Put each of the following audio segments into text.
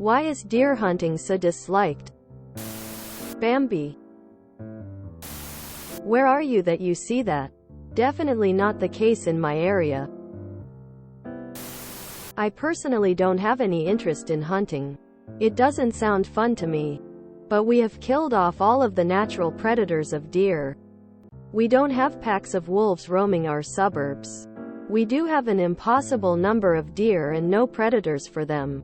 Why is deer hunting so disliked? Bambi. Where are you that you see that? Definitely not the case in my area. I personally don't have any interest in hunting. It doesn't sound fun to me. But we have killed off all of the natural predators of deer. We don't have packs of wolves roaming our suburbs. We do have an impossible number of deer and no predators for them.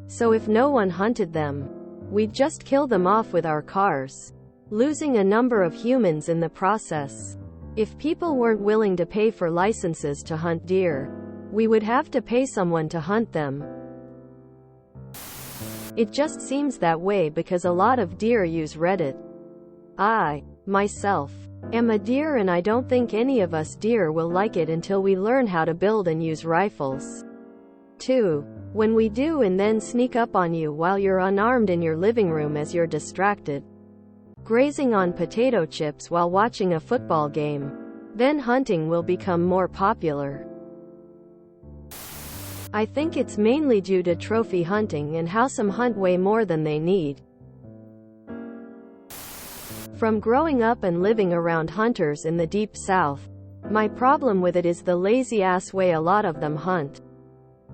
So if no one hunted them, we'd just kill them off with our cars, losing a number of humans in the process. If people weren't willing to pay for licenses to hunt deer, we would have to pay someone to hunt them. It just seems that way because a lot of deer use Reddit. I, myself, am a deer and I don't think any of us deer will like it until we learn how to build and use rifles. 2. When we do and then sneak up on you while you're unarmed in your living room as you're distracted, grazing on potato chips while watching a football game, then hunting will become more popular. I think it's mainly due to trophy hunting and how some hunt way more than they need. From growing up and living around hunters in the deep south, my problem with it is the lazy-ass way a lot of them hunt.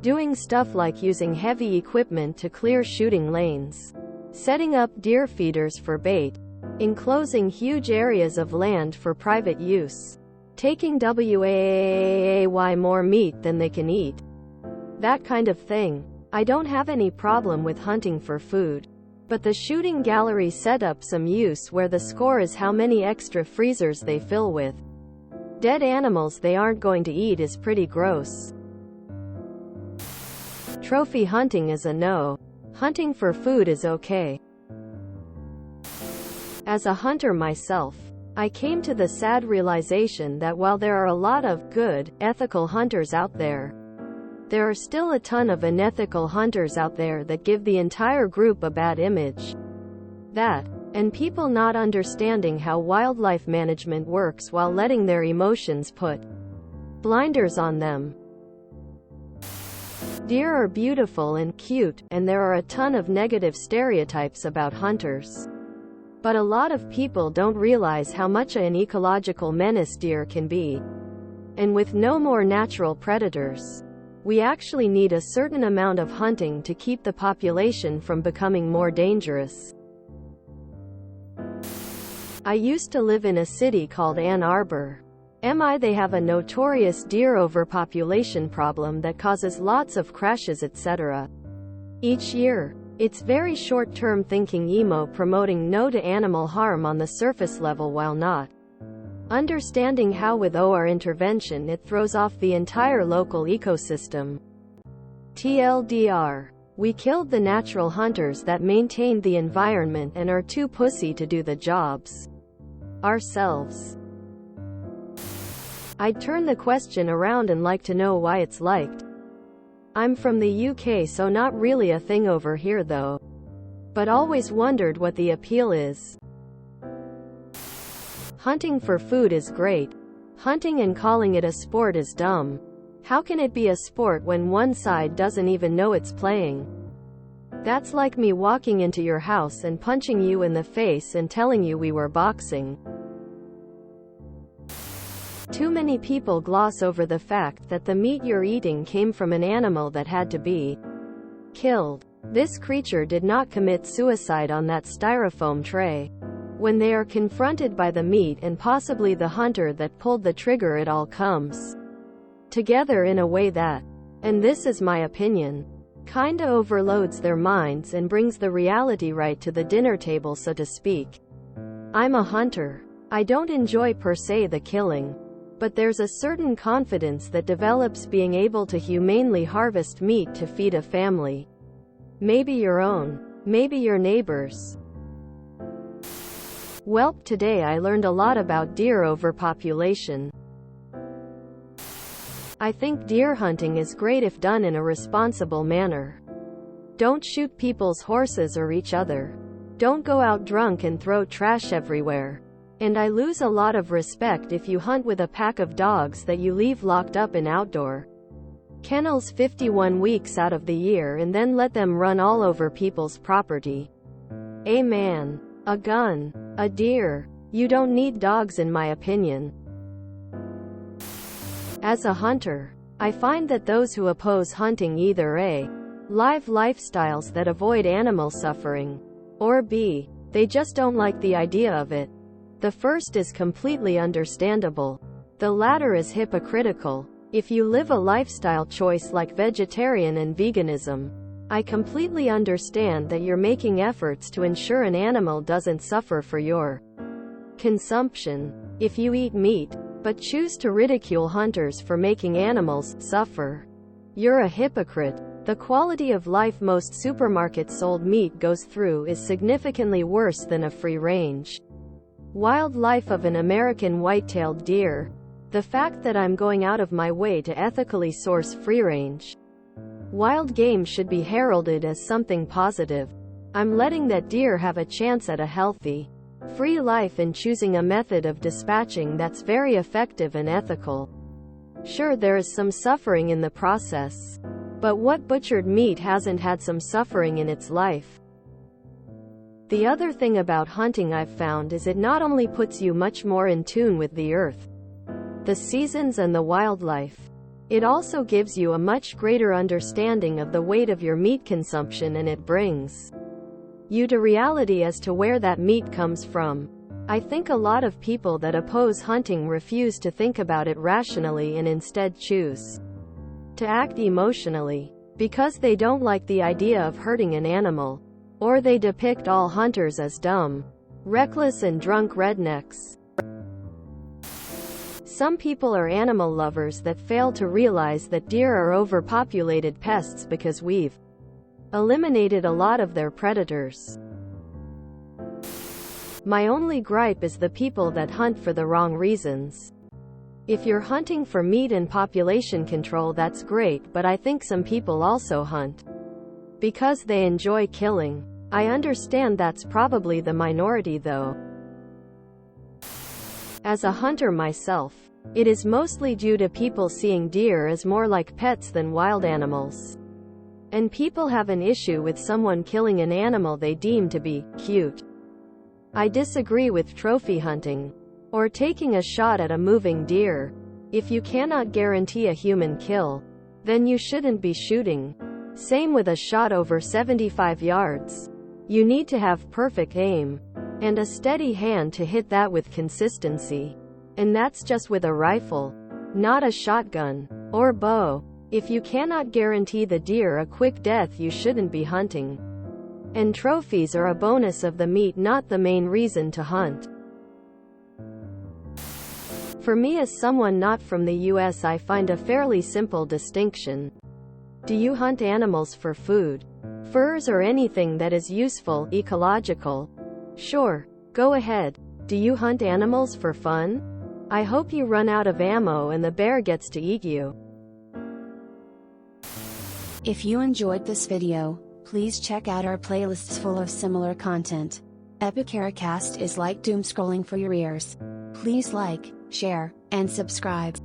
Doing stuff like using heavy equipment to clear shooting lanes, setting up deer feeders for bait, enclosing huge areas of land for private use, taking way more meat than they can eat. That kind of thing. I don't have any problem with hunting for food. But the shooting gallery set up some use where the score is how many extra freezers they fill with dead animals they aren't going to eat is pretty gross. Trophy hunting is a no. Hunting for food is okay. As a hunter myself, I came to the sad realization that while there are a lot of good, ethical hunters out there are still a ton of unethical hunters out there that give the entire group a bad image. That, and people not understanding how wildlife management works while letting their emotions put blinders on them. Deer are beautiful and cute, and there are a ton of negative stereotypes about hunters. But a lot of people don't realize how much an ecological menace deer can be. And with no more natural predators, we actually need a certain amount of hunting to keep the population from becoming more dangerous. I used to live in a city called Ann Arbor. They have a notorious deer overpopulation problem that causes lots of crashes etc. each year. It's very short-term thinking emo promoting no to animal harm on the surface level while not understanding how with our intervention it throws off the entire local ecosystem. TLDR. We killed the natural hunters that maintained the environment and are too pussy to do the jobs ourselves. I'd turn the question around and like to know why it's liked. I'm from the UK, so not really a thing over here though. But always wondered what the appeal is. Hunting for food is great. Hunting and calling it a sport is dumb. How can it be a sport when one side doesn't even know it's playing? That's like me walking into your house and punching you in the face and telling you we were boxing. Too many people gloss over the fact that the meat you're eating came from an animal that had to be killed. This creature did not commit suicide on that styrofoam tray. When they are confronted by the meat and possibly the hunter that pulled the trigger, it all comes together in a way that, and this is my opinion, kinda overloads their minds and brings the reality right to the dinner table, so to speak. I'm a hunter. I don't enjoy per se the killing. But there's a certain confidence that develops being able to humanely harvest meat to feed a family. Maybe your own. Maybe your neighbor's. Welp, today I learned a lot about deer overpopulation. I think deer hunting is great if done in a responsible manner. Don't shoot people's horses or each other. Don't go out drunk and throw trash everywhere. And I lose a lot of respect if you hunt with a pack of dogs that you leave locked up in outdoor Kennels 51 weeks out of the year and then let them run all over people's property. A man. A gun. A deer. You don't need dogs in my opinion. As a hunter, I find that those who oppose hunting either A. live lifestyles that avoid animal suffering, or B. they just don't like the idea of it. The first is completely understandable. The latter is hypocritical. If you live a lifestyle choice like vegetarian and veganism, I completely understand that you're making efforts to ensure an animal doesn't suffer for your consumption. If you eat meat, but choose to ridicule hunters for making animals suffer, you're a hypocrite. The quality of life most supermarket sold meat goes through is significantly worse than a free-range wildlife of an American white-tailed deer. The fact that I'm going out of my way to ethically source free-range wild game should be heralded as something positive. I'm letting that deer have a chance at a healthy, free life and choosing a method of dispatching that's very effective and ethical. Sure, there is some suffering in the process. But what butchered meat hasn't had some suffering in its life? The other thing about hunting I've found is it not only puts you much more in tune with the earth, the seasons and the wildlife, it also gives you a much greater understanding of the weight of your meat consumption, and it brings you to reality as to where that meat comes from. I think a lot of people that oppose hunting refuse to think about it rationally and instead choose to act emotionally, because they don't like the idea of hurting an animal, or they depict all hunters as dumb, reckless and drunk rednecks. Some people are animal lovers that fail to realize that deer are overpopulated pests because we've eliminated a lot of their predators. My only gripe is the people that hunt for the wrong reasons. If you're hunting for meat and population control, that's great, but I think some people also hunt because they enjoy killing. I understand that's probably the minority though. As a hunter myself, it is mostly due to people seeing deer as more like pets than wild animals. And people have an issue with someone killing an animal they deem to be cute. I disagree with trophy hunting, or taking a shot at a moving deer. If you cannot guarantee a human kill, then you shouldn't be shooting. Same with a shot over 75 yards. You need to have perfect aim and a steady hand to hit that with consistency. And that's just with a rifle, not a shotgun or bow. If you cannot guarantee the deer a quick death, you shouldn't be hunting. And trophies are a bonus of the meat, not the main reason to hunt. For me, as someone not from the US, I find a fairly simple distinction. Do you hunt animals for food, furs, or anything that is useful, ecological? Sure, go ahead. Do you hunt animals for fun? I hope you run out of ammo and the bear gets to eat you. If you enjoyed this video, please check out our playlists full of similar content. Epicaricast is like doom scrolling for your ears. Please like, share, and subscribe.